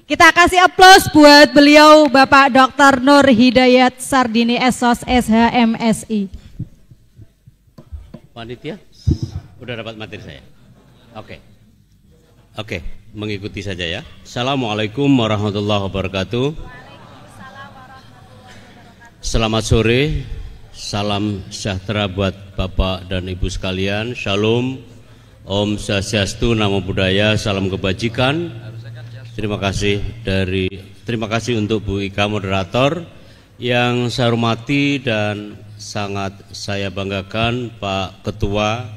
Kita kasih aplaus buat beliau Bapak Dr. Nur Hidayat Sardini SOS SHMSI. Panitia, udah dapat materi saya? Oke, mengikuti saja ya. Assalamualaikum warahmatullahi wabarakatuh. Selamat sore, salam sejahtera buat Bapak dan Ibu sekalian. Shalom, Om Swastiastu, Namo Buddhaya, salam kebajikan. Terima kasih untuk Bu Ika moderator yang saya hormati dan sangat saya banggakan Pak Ketua,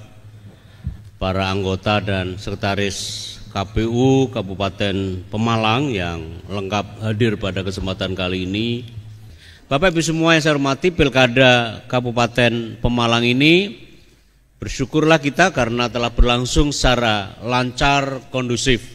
para anggota dan sekretaris KPU Kabupaten Pemalang yang lengkap hadir pada kesempatan kali ini. Bapak Ibu semua yang saya hormati, Pilkada Kabupaten Pemalang ini bersyukurlah kita karena telah berlangsung secara lancar, kondusif.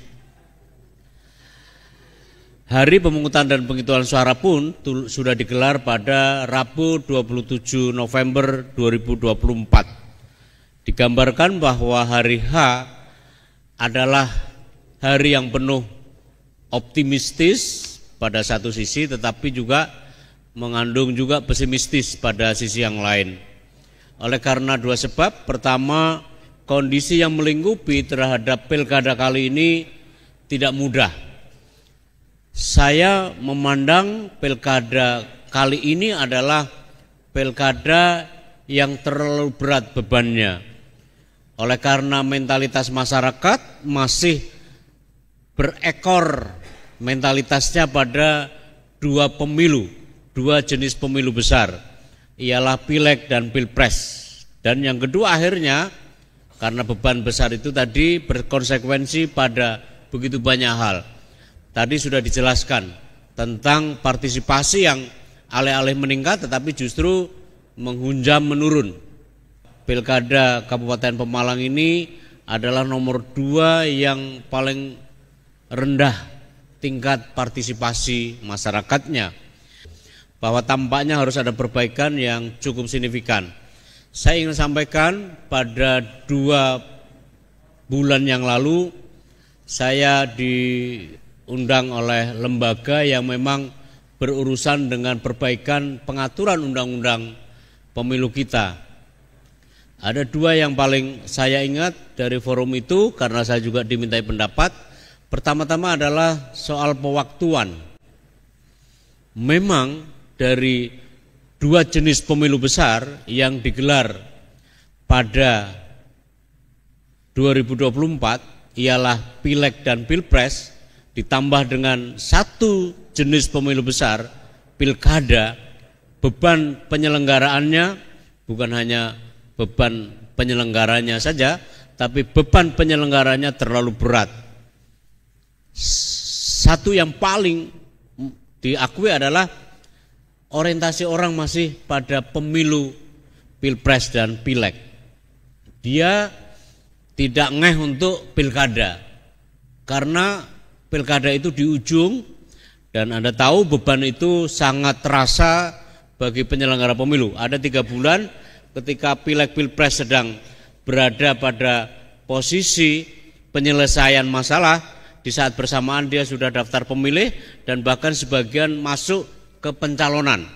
Hari pemungutan dan penghitungan suara pun sudah digelar pada Rabu 27 November 2024. Digambarkan bahwa hari H adalah hari yang penuh optimistis pada satu sisi, tetapi juga mengandung juga pesimistis pada sisi yang lain. Oleh karena dua sebab, pertama, kondisi yang melingkupi terhadap pilkada kali ini tidak mudah. Saya memandang pilkada kali ini adalah pilkada yang terlalu berat bebannya. Oleh karena mentalitas masyarakat masih berekor mentalitasnya pada dua jenis pemilu besar, ialah Pileg dan Pilpres. Dan yang kedua akhirnya, karena beban besar itu tadi berkonsekuensi pada begitu banyak hal. Tadi sudah dijelaskan tentang partisipasi yang alih-alih meningkat tetapi justru menghunjam menurun. Pilkada Kabupaten Pemalang ini adalah nomor 2 yang paling rendah tingkat partisipasi masyarakatnya. Bahwa tampaknya harus ada perbaikan yang cukup signifikan. Saya ingin sampaikan pada 2 bulan yang lalu saya diundang oleh lembaga yang memang berurusan dengan perbaikan pengaturan undang-undang pemilu kita. Ada 2 yang paling saya ingat dari forum itu karena saya juga dimintai pendapat. Pertama-tama adalah soal pewaktuan. Memang dari 2 jenis pemilu besar yang digelar pada 2024 ialah Pileg dan Pilpres, ditambah dengan 1 jenis pemilu besar, pilkada, beban penyelenggaraannya bukan hanya beban penyelenggaranya saja, tapi beban penyelenggaranya terlalu berat. Satu yang paling diakui adalah orientasi orang masih pada pemilu Pilpres dan Pileg. Dia tidak ngeh untuk pilkada, karena pilkada itu di ujung dan Anda tahu beban itu sangat terasa bagi penyelenggara pemilu. Ada 3 bulan ketika Pileg Pilpres sedang berada pada posisi penyelesaian masalah, di saat bersamaan dia sudah daftar pemilih dan bahkan sebagian masuk ke pencalonan.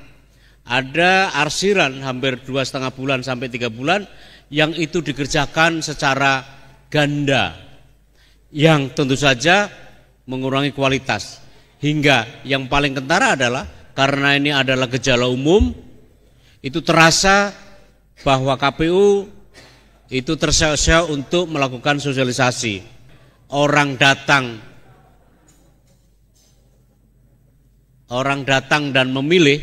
Ada arsiran hampir 2,5 bulan sampai 3 bulan yang itu dikerjakan secara ganda, yang tentu saja mengurangi kualitas. Hingga yang paling kentara adalah karena ini adalah gejala umum, itu terasa bahwa KPU itu terseok-seok untuk melakukan sosialisasi. Orang datang dan memilih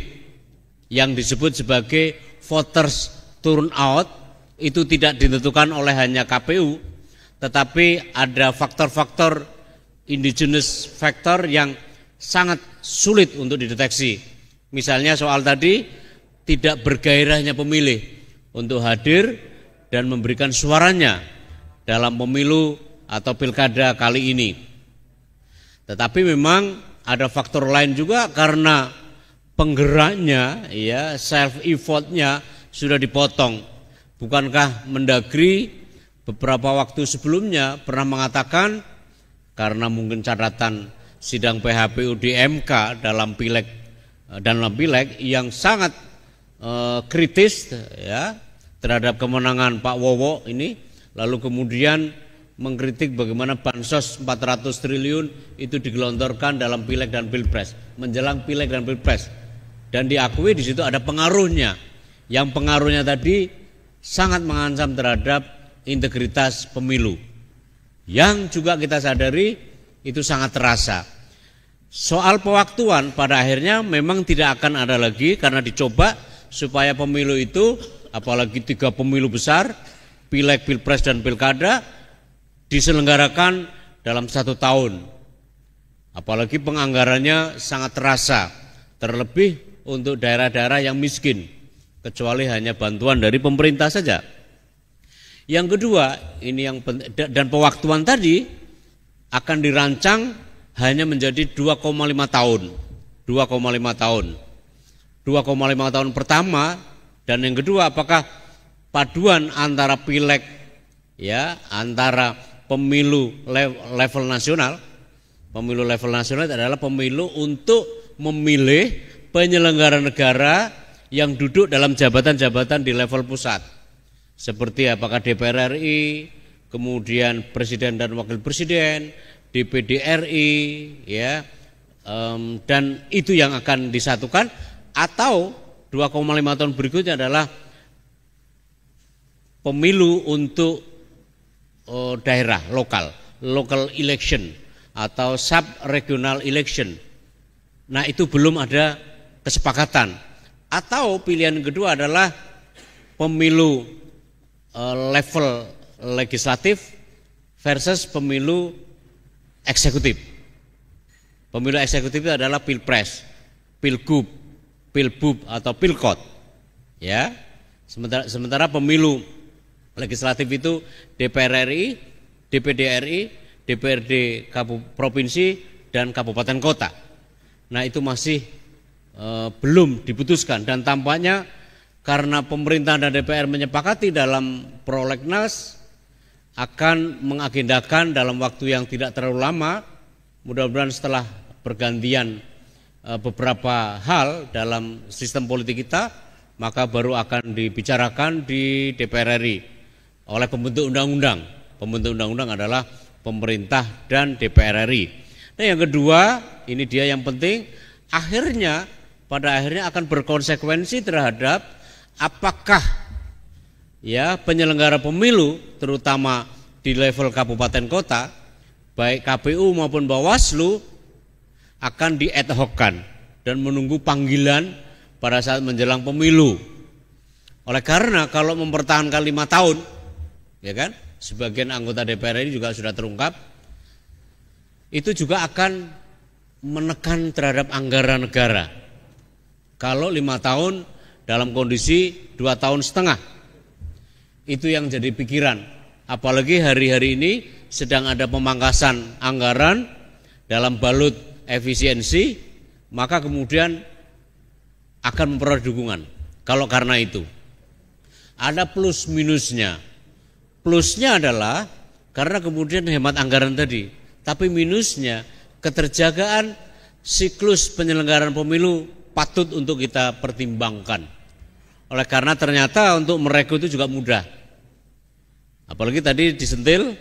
yang disebut sebagai voters turnout itu tidak ditentukan oleh hanya KPU, tetapi ada faktor-faktor indigenous factor yang sangat sulit untuk dideteksi. Misalnya soal tadi, tidak bergairahnya pemilih untuk hadir dan memberikan suaranya dalam pemilu atau pilkada kali ini. Tetapi memang ada faktor lain juga karena penggeraknya, ya, self effortnya sudah dipotong. Bukankah Mendagri beberapa waktu sebelumnya pernah mengatakan karena mungkin catatan sidang PHPU di MK dalam pileg yang sangat kritis ya terhadap kemenangan Pak Wowo ini, lalu kemudian mengkritik bagaimana bansos 400 triliun itu digelontorkan dalam pileg dan pilpres, menjelang pileg dan pilpres, dan diakui di situ ada pengaruhnya, yang pengaruhnya tadi sangat mengancam terhadap integritas pemilu, yang juga kita sadari itu sangat terasa. Soal pewaktuan pada akhirnya memang tidak akan ada lagi, karena dicoba supaya pemilu itu, apalagi 3 pemilu besar, pileg, pilpres, dan pilkada, diselenggarakan dalam 1 tahun. Apalagi penganggarannya sangat terasa, terlebih untuk daerah-daerah yang miskin, kecuali hanya bantuan dari pemerintah saja. Yang kedua, ini yang dan pewaktuan tadi akan dirancang hanya menjadi 2,5 tahun. 2,5 tahun. 2,5 tahun pertama, dan yang kedua apakah paduan antara pileg ya, antara pemilu level nasional. Pemilu level nasional adalah pemilu untuk memilih penyelenggara negara yang duduk dalam jabatan-jabatan di level pusat. Seperti apakah DPR RI, kemudian presiden dan wakil presiden, DPD RI, ya, dan itu yang akan disatukan. Atau 2,5 tahun berikutnya adalah pemilu untuk daerah lokal, local election atau sub-regional election. Nah, itu belum ada kesepakatan. Atau pilihan kedua adalah pemilu level legislatif versus pemilu eksekutif. Pemilu eksekutif itu adalah pilpres, pilgub, pilbub atau pilkot. Ya. Sementara pemilu legislatif itu DPR RI, DPD RI, DPRD provinsi dan kabupaten kota. Nah, itu masih belum diputuskan, dan tampaknya karena pemerintah dan DPR menyepakati dalam prolegnas akan mengagendakan dalam waktu yang tidak terlalu lama, mudah-mudahan setelah pergantian beberapa hal dalam sistem politik kita, maka baru akan dibicarakan di DPR RI oleh pembentuk undang-undang. Pembentuk undang-undang adalah pemerintah dan DPR RI. Nah, yang kedua, ini dia yang penting, pada akhirnya akan berkonsekuensi terhadap apakah ya penyelenggara pemilu, terutama di level kabupaten kota, baik KPU maupun Bawaslu, akan di ad hoc-kan dan menunggu panggilan pada saat menjelang pemilu. Oleh karena kalau mempertahankan 5 tahun, ya kan, sebagian anggota DPR ini juga sudah terungkap, itu juga akan menekan terhadap anggaran negara. Kalau 5 tahun dalam kondisi 2,5 tahun, itu yang jadi pikiran. Apalagi hari-hari ini sedang ada pemangkasan anggaran dalam balut efisiensi, maka kemudian akan memperoleh dukungan. Kalau karena itu ada plus minusnya. Plusnya adalah karena kemudian hemat anggaran tadi, tapi minusnya keterjagaan siklus penyelenggaraan pemilu patut untuk kita pertimbangkan. Oleh karena ternyata untuk merekrut itu juga mudah. Apalagi tadi disentil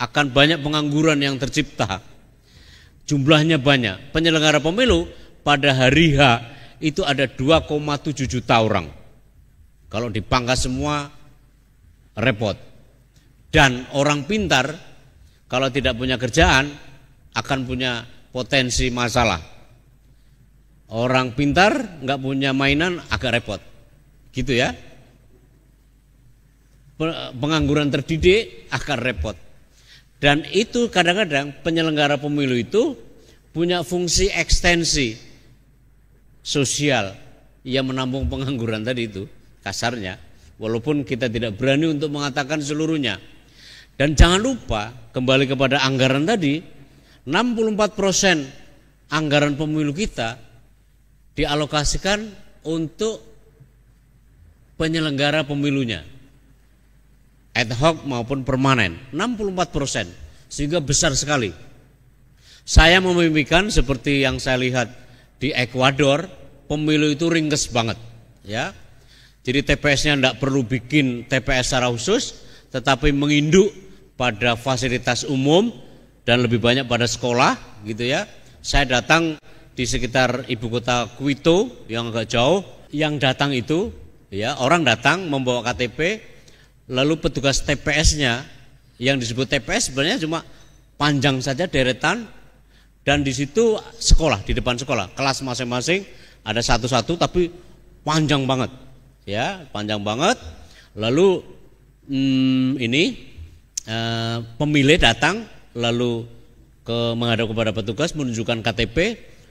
akan banyak pengangguran yang tercipta. Jumlahnya banyak. Penyelenggara pemilu pada hari H itu ada 2,7 juta orang. Kalau dipangkas semua repot. Dan orang pintar kalau tidak punya kerjaan akan punya potensi masalah. Orang pintar nggak punya mainan agak repot, gitu ya. Pengangguran terdidik akan repot. Dan itu kadang-kadang penyelenggara pemilu itu punya fungsi ekstensi sosial yang menampung pengangguran tadi itu, kasarnya, walaupun kita tidak berani untuk mengatakan seluruhnya. Dan jangan lupa, kembali kepada anggaran tadi, 64% anggaran pemilu kita dialokasikan untuk penyelenggara pemilunya, ad hoc maupun permanen, 64%, sehingga besar sekali Saya memimpikan seperti yang saya lihat di Ekuador, pemilu itu ringkes banget, ya. Jadi TPS-nya tidak perlu bikin TPS secara khusus, tetapi menginduk pada fasilitas umum dan lebih banyak pada sekolah, gitu ya. Saya datang di sekitar ibu kota Quito yang agak jauh, yang datang itu, ya, orang datang membawa KTP, lalu petugas TPS-nya yang disebut TPS sebenarnya cuma panjang saja deretan, dan di situ sekolah, di depan sekolah, kelas masing-masing ada satu-satu tapi panjang banget, ya, panjang banget. Lalu pemilih datang lalu menghadap kepada petugas menunjukkan KTP.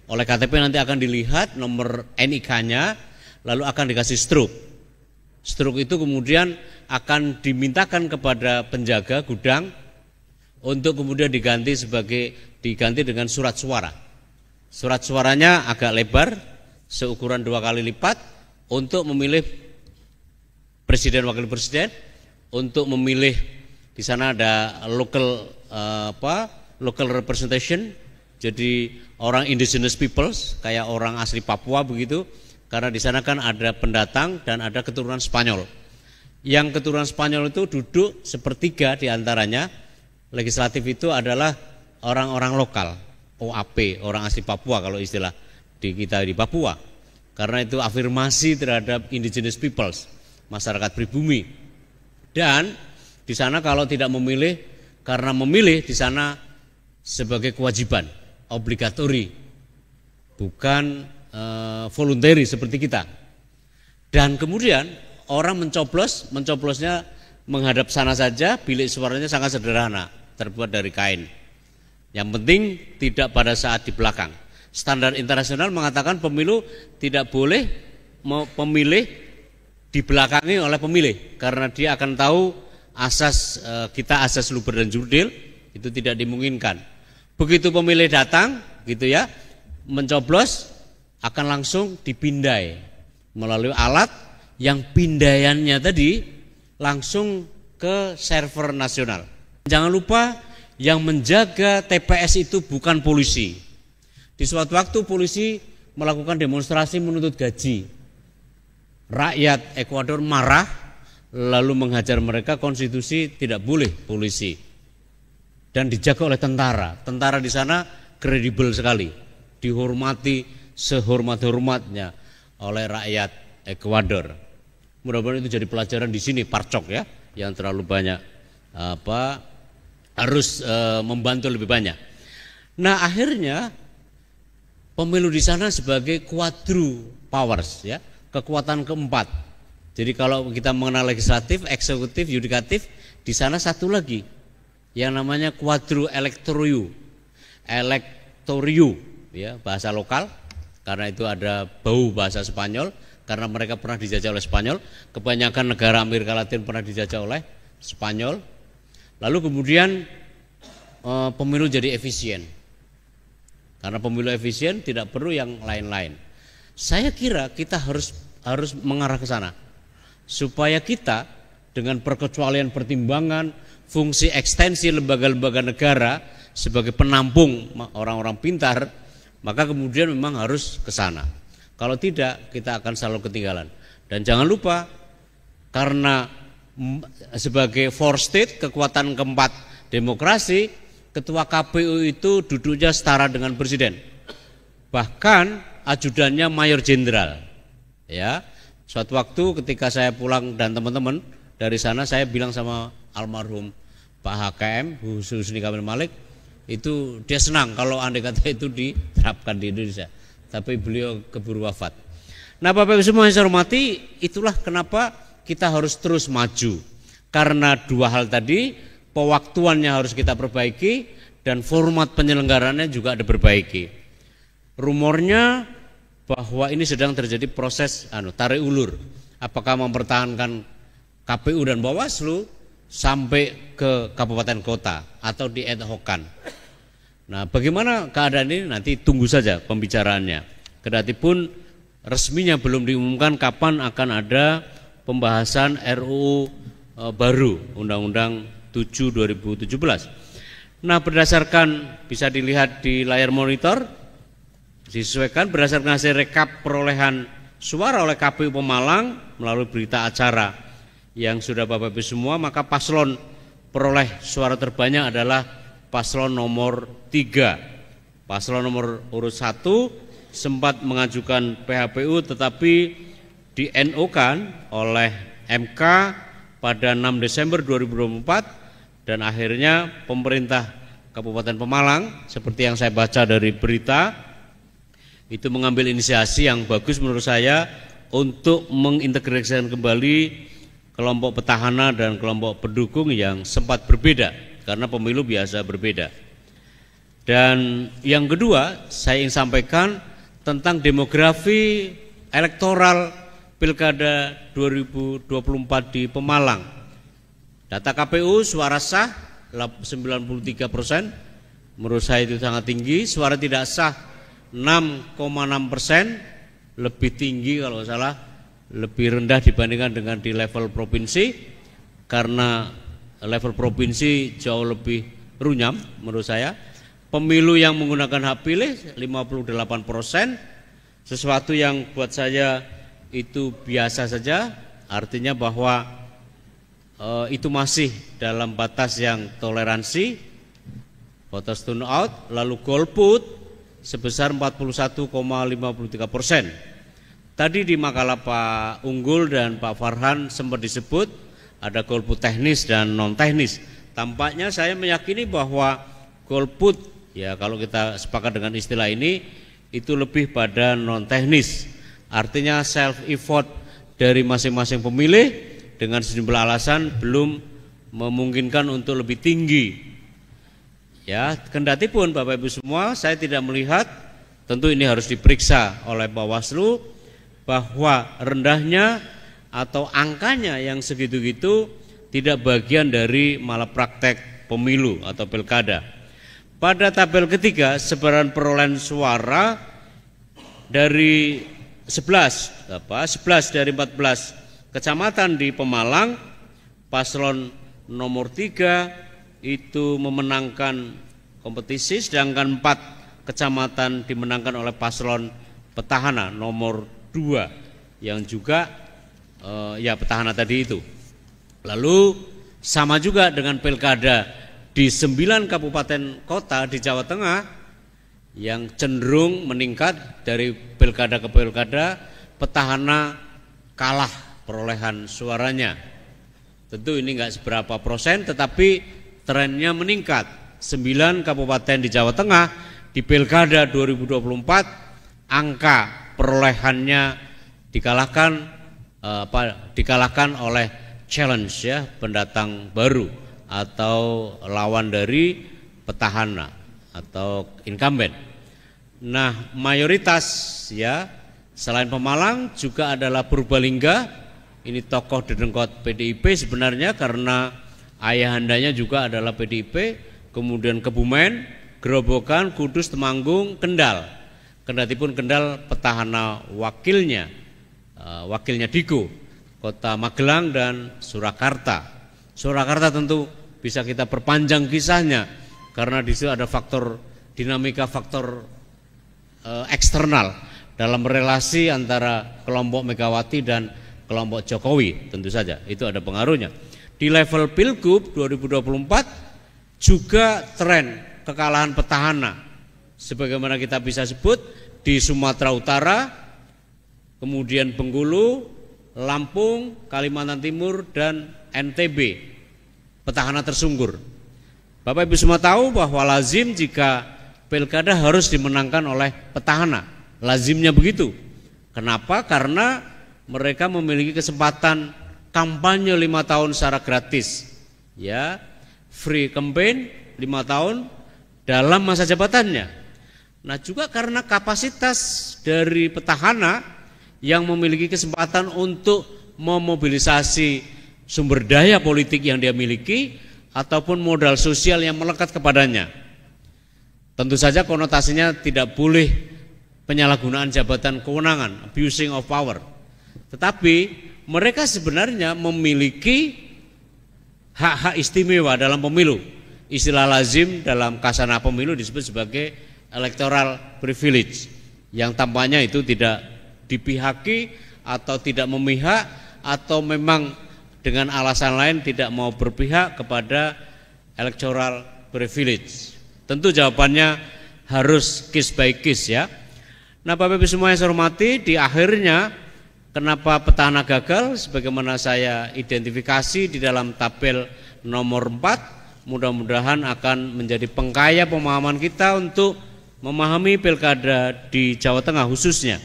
Oleh KTP nanti akan dilihat nomor NIK-nya, lalu akan dikasih struk. Struk itu kemudian akan dimintakan kepada penjaga gudang untuk kemudian diganti dengan surat suara. Surat suaranya agak lebar, seukuran 2 kali lipat, untuk memilih presiden wakil presiden, untuk memilih di sana ada local representation, jadi orang indigenous peoples, kayak orang asli Papua begitu, karena di sana kan ada pendatang dan ada keturunan Spanyol. Yang keturunan Spanyol itu duduk sepertiga di antaranya. Legislatif itu adalah orang-orang lokal, OAP, orang asli Papua kalau istilah di kita di Papua. Karena itu afirmasi terhadap indigenous peoples, masyarakat pribumi. Dan di sana kalau tidak memilih, karena memilih di sana sebagai kewajiban, obligatori, bukan voluntary seperti kita. Dan kemudian orang mencoblosnya menghadap sana saja, bilik suaranya sangat sederhana, terbuat dari kain. Yang penting tidak pada saat di belakang. Standar internasional mengatakan pemilu tidak boleh pemilih dibelakangi oleh pemilih, karena dia akan tahu asas luber dan jurdil, itu tidak dimungkinkan. Begitu pemilih datang, gitu ya, mencoblos, akan langsung dipindai melalui alat yang pindaiannya tadi langsung ke server nasional. Jangan lupa yang menjaga TPS itu bukan polisi. Di suatu waktu polisi melakukan demonstrasi menuntut gaji. Rakyat Ekuador marah lalu menghajar mereka. Konstitusi tidak boleh polisi, dan dijaga oleh tentara. Tentara di sana kredibel sekali, dihormati sehormat-hormatnya oleh rakyat Ekuador. Mudah-mudahan itu jadi pelajaran di sini, Parcok ya, yang terlalu banyak harus membantu lebih banyak. Nah, akhirnya pemilu di sana sebagai quadru powers, ya, kekuatan keempat. Jadi kalau kita mengenal legislatif, eksekutif, yudikatif, di sana satu lagi yang namanya quadru electoriu, ya, bahasa lokal, karena itu ada bau bahasa Spanyol, karena mereka pernah dijajah oleh Spanyol. Kebanyakan negara Amerika Latin pernah dijajah oleh Spanyol. Lalu kemudian pemilu jadi efisien. Karena pemilu efisien tidak perlu yang lain-lain. Saya kira kita harus mengarah ke sana, supaya kita dengan perkecualian pertimbangan fungsi ekstensi lembaga-lembaga negara sebagai penampung orang-orang pintar, maka kemudian memang harus ke sana. Kalau tidak, kita akan selalu ketinggalan. Dan jangan lupa, karena sebagai fourth state, kekuatan keempat demokrasi, ketua KPU itu duduknya setara dengan presiden. Bahkan ajudannya mayor jenderal. Ya, suatu waktu ketika saya pulang dan teman-teman dari sana, saya bilang sama almarhum Pak HKM Husni Kamil Malik, itu dia senang kalau andai kata itu diterapkan di Indonesia. Tapi beliau keburu wafat. Nah, Bapak Ibu semua yang saya hormati, itulah kenapa kita harus terus maju. Karena dua hal tadi, pewaktuannya harus kita perbaiki dan format penyelenggarannya juga diperbaiki. Rumornya bahwa ini sedang terjadi proses tarik ulur. Apakah mempertahankan KPU dan Bawaslu sampai ke kabupaten kota atau di ad hoc-kan. Nah, bagaimana keadaan ini nanti tunggu saja pembicaraannya. Kedatipun resminya belum diumumkan kapan akan ada pembahasan RUU baru Undang-Undang 7 2017. Nah, berdasarkan bisa dilihat di layar monitor, disesuaikan berdasarkan hasil rekap perolehan suara oleh KPU Pemalang melalui berita acara yang sudah Bapak Ibu semua, maka paslon peroleh suara terbanyak adalah paslon nomor 3. Paslon nomor urut 1 sempat mengajukan PHPU tetapi di NO-kan oleh MK pada 6 Desember 2024 dan akhirnya pemerintah Kabupaten Pemalang seperti yang saya baca dari berita itu mengambil inisiasi yang bagus menurut saya untuk mengintegrasikan kembali kelompok petahana dan kelompok pendukung yang sempat berbeda karena pemilu biasa berbeda. Dan yang kedua saya ingin sampaikan tentang demografi elektoral Pilkada 2024 di Pemalang. Data KPU suara sah 93%, menurut saya itu sangat tinggi. Suara tidak sah 6,6%, lebih tinggi kalau salah, lebih rendah dibandingkan dengan di level provinsi, karena level provinsi jauh lebih runyam menurut saya. Pemilu yang menggunakan hak pilih 58%, sesuatu yang buat saya itu biasa saja, artinya bahwa itu masih dalam batas yang toleransi. Voters turnout, lalu golput sebesar 41,53%. Tadi di makalah Pak Unggul dan Pak Farhan sempat disebut ada golput teknis dan non teknis. Tampaknya saya meyakini bahwa golput, ya kalau kita sepakat dengan istilah ini, itu lebih pada non teknis. Artinya self effort dari masing-masing pemilih dengan sejumlah alasan belum memungkinkan untuk lebih tinggi. Ya, kendati pun Bapak Ibu semua, saya tidak melihat, tentu ini harus diperiksa oleh Bawaslu, bahwa rendahnya atau angkanya yang segitu-gitu tidak bagian dari malapraktek pemilu atau pilkada. Pada tabel ketiga, sebaran perolehan suara dari 11 dari 14 kecamatan di Pemalang, paslon nomor 3 itu memenangkan kompetisi, sedangkan 4 kecamatan dimenangkan oleh paslon petahana nomor 2 yang juga ya petahana tadi itu. Lalu sama juga dengan pilkada di 9 kabupaten kota di Jawa Tengah yang cenderung meningkat dari pilkada ke pilkada, petahana kalah perolehan suaranya. Tentu ini enggak seberapa persen, tetapi trennya meningkat. 9 kabupaten di Jawa Tengah di pilkada 2024 angka perolehannya dikalahkan oleh challenge, ya, pendatang baru atau lawan dari petahana atau incumbent. Nah, mayoritas, ya, selain Pemalang juga adalah Purbalingga. Ini tokoh dedengkot PDIP sebenarnya karena ayahandanya juga adalah PDIP. Kemudian Kebumen, Gerobokan, Kudus, Temanggung, Kendal. Kendatipun Kendal petahana wakilnya Diko, Kota Magelang dan Surakarta. Surakarta tentu bisa kita perpanjang kisahnya karena di situ ada faktor dinamika, faktor eksternal dalam relasi antara kelompok Megawati dan kelompok Jokowi, tentu saja itu ada pengaruhnya. Di level Pilgub 2024 juga tren kekalahan petahana sebagaimana kita bisa sebut di Sumatera Utara, kemudian Bengkulu, Lampung, Kalimantan Timur dan NTB. Petahana tersungkur. Bapak Ibu semua tahu bahwa lazim jika pilkada harus dimenangkan oleh petahana, lazimnya begitu. Kenapa? Karena mereka memiliki kesempatan kampanye 5 tahun secara gratis, ya, free campaign 5 tahun dalam masa jabatannya. Nah, juga karena kapasitas dari petahana yang memiliki kesempatan untuk memobilisasi sumber daya politik yang dia miliki ataupun modal sosial yang melekat kepadanya. Tentu saja konotasinya tidak boleh penyalahgunaan jabatan kewenangan, abusing of power. Tetapi mereka sebenarnya memiliki hak-hak istimewa dalam pemilu istilah lazim dalam kasanah pemilu disebut sebagai electoral privilege, yang tampaknya itu tidak dipihaki atau tidak memihak atau memang dengan alasan lain tidak mau berpihak kepada electoral privilege. Tentu jawabannya harus case by case ya. Nah, Bapak Ibu semua yang saya hormati, di akhirnya kenapa petahana gagal sebagaimana saya identifikasi di dalam tabel nomor 4, mudah-mudahan akan menjadi pengkaya pemahaman kita untuk memahami pilkada di Jawa Tengah khususnya.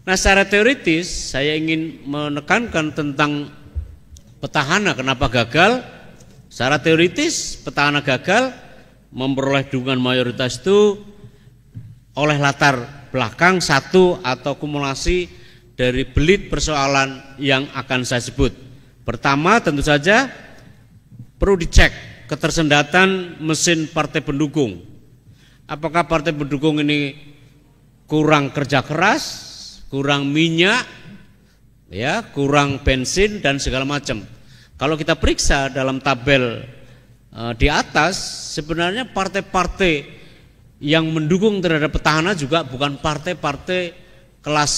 Nah, secara teoritis saya ingin menekankan tentang petahana kenapa gagal. Secara teoritis petahana gagal memperoleh dukungan mayoritas itu oleh latar belakang satu atau kumulasi dari belit persoalan yang akan saya sebut. Pertama, tentu saja perlu dicek ketersendatan mesin partai pendukung. Apakah partai pendukung ini kurang kerja keras, kurang minyak, ya, kurang bensin dan segala macam. Kalau kita periksa dalam tabel di atas, sebenarnya partai-partai yang mendukung terhadap petahana juga bukan partai-partai kelas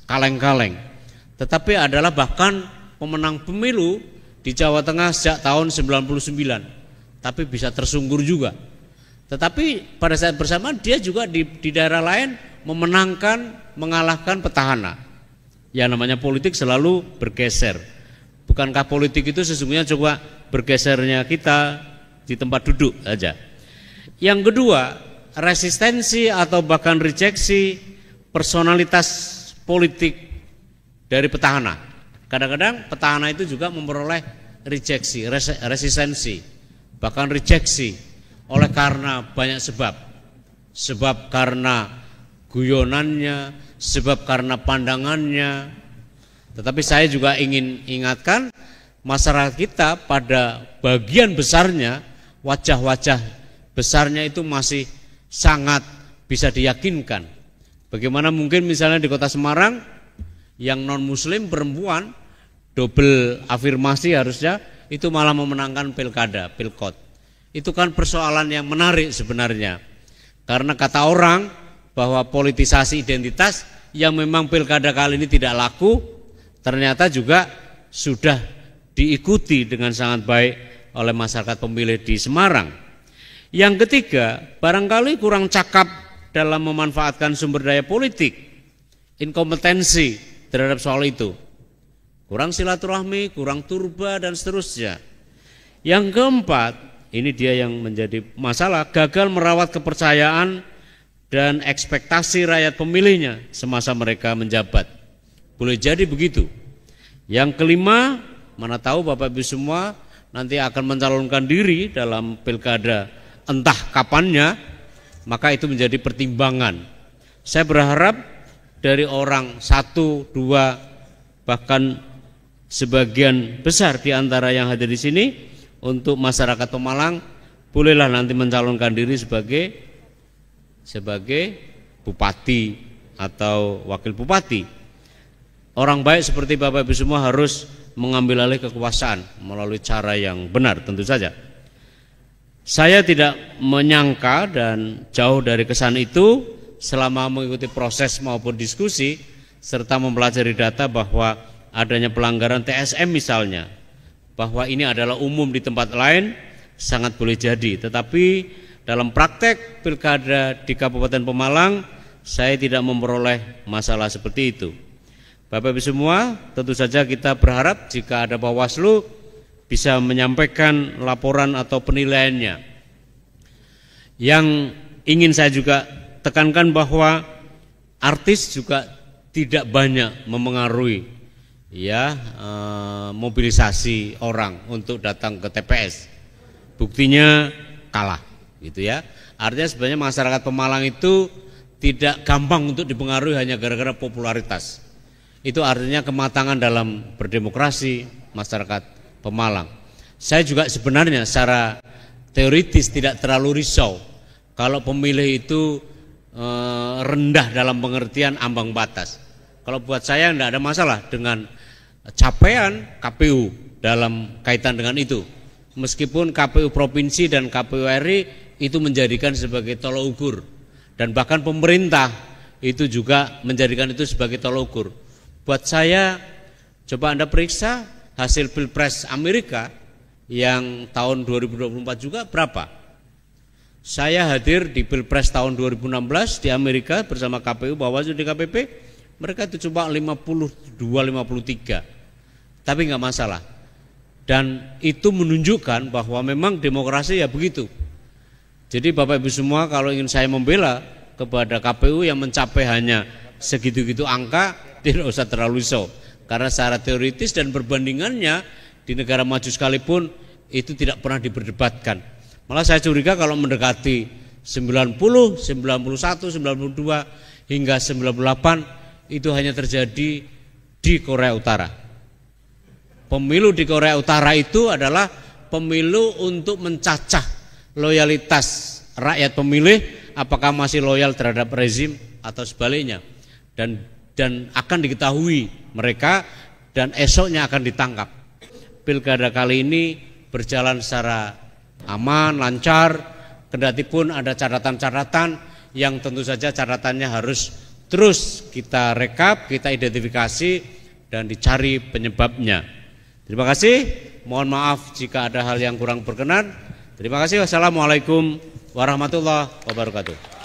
kaleng-kaleng, tetapi adalah bahkan pemenang pemilu di Jawa Tengah sejak tahun 99, tapi bisa tersungkur juga. Tetapi pada saat bersamaan dia juga di daerah lain memenangkan, mengalahkan petahana. Yang namanya politik selalu bergeser. Bukankah politik itu sesungguhnya coba bergesernya kita di tempat duduk saja. Yang kedua, resistensi atau bahkan rejeksi personalitas politik dari petahana. Kadang-kadang petahana itu juga memperoleh rejeksi, resistensi, bahkan rejeksi oleh karena banyak sebab. Sebab karena guyonannya, sebab karena pandangannya. Tetapi saya juga ingin ingatkan masyarakat kita pada bagian besarnya, wajah-wajah besarnya itu masih sangat bisa diyakinkan. Bagaimana mungkin misalnya di Kota Semarang yang non muslim perempuan double afirmasi harusnya itu malah memenangkan pilkada, pilkot. Itu kan persoalan yang menarik sebenarnya. Karena kata orang bahwa politisasi identitas yang memang pilkada kali ini tidak laku, ternyata juga sudah diikuti dengan sangat baik oleh masyarakat pemilih di Semarang. Yang ketiga, barangkali kurang cakap dalam memanfaatkan sumber daya politik, inkompetensi terhadap soal itu, kurang silaturahmi, kurang turba dan seterusnya. Yang keempat, ini dia yang menjadi masalah, gagal merawat kepercayaan dan ekspektasi rakyat pemilihnya semasa mereka menjabat. Boleh jadi begitu. Yang kelima, mana tahu Bapak Ibu semua nanti akan mencalonkan diri dalam pilkada entah kapannya, maka itu menjadi pertimbangan. Saya berharap dari orang satu, dua, bahkan sebagian besar di antara yang hadir di sini untuk masyarakat Pemalang bolehlah nanti mencalonkan diri sebagai bupati atau wakil bupati. Orang baik seperti Bapak Ibu semua harus mengambil alih kekuasaan melalui cara yang benar tentu saja. Saya tidak menyangka dan jauh dari kesan itu selama mengikuti proses maupun diskusi serta mempelajari data bahwa adanya pelanggaran TSM misalnya, bahwa ini adalah umum di tempat lain sangat boleh jadi. Tetapi dalam praktek pilkada di Kabupaten Pemalang saya tidak memperoleh masalah seperti itu. Bapak Ibu semua, tentu saja kita berharap jika ada Bawaslu bisa menyampaikan laporan atau penilaiannya. Yang ingin saya juga tekankan bahwa artis juga tidak banyak memengaruhi mobilisasi orang untuk datang ke TPS. Buktinya kalah, gitu ya. Artinya sebenarnya masyarakat Pemalang itu tidak gampang untuk dipengaruhi hanya gara-gara popularitas. Itu artinya kematangan dalam berdemokrasi masyarakat Pemalang. Saya juga sebenarnya secara teoritis tidak terlalu risau kalau pemilih itu rendah dalam pengertian ambang batas. Kalau buat saya tidak ada masalah dengan capaian KPU dalam kaitan dengan itu. meskipun KPU Provinsi dan KPU RI itu menjadikan sebagai tolok ukur, dan bahkan pemerintah itu juga menjadikan itu sebagai tolok ukur. Buat saya, coba Anda periksa hasil Pilpres Amerika yang tahun 2024 juga berapa. Saya hadir di Pilpres tahun 2016 di Amerika bersama KPU, Bawaslu, DKPP, mereka itu cuma 52-53, tapi nggak masalah. Dan itu menunjukkan bahwa memang demokrasi ya begitu. Jadi Bapak Ibu semua, kalau ingin saya membela kepada KPU yang mencapai hanya segitu-gitu angka, tidak usah terlalu risau. Karena secara teoritis dan perbandingannya di negara maju sekalipun itu tidak pernah diperdebatkan. Malah saya curiga kalau mendekati 90, 91, 92 hingga 98 itu hanya terjadi di Korea Utara. Pemilu di Korea Utara itu adalah pemilu untuk mencacah loyalitas rakyat pemilih, apakah masih loyal terhadap rezim atau sebaliknya, dan akan diketahui mereka dan esoknya akan ditangkap. Pilkada kali ini berjalan secara aman, lancar, kendati pun ada catatan-catatan yang tentu saja catatannya harus terus kita rekap, kita identifikasi dan dicari penyebabnya. Terima kasih, mohon maaf jika ada hal yang kurang berkenan. Terima kasih. Wassalamualaikum warahmatullahi wabarakatuh.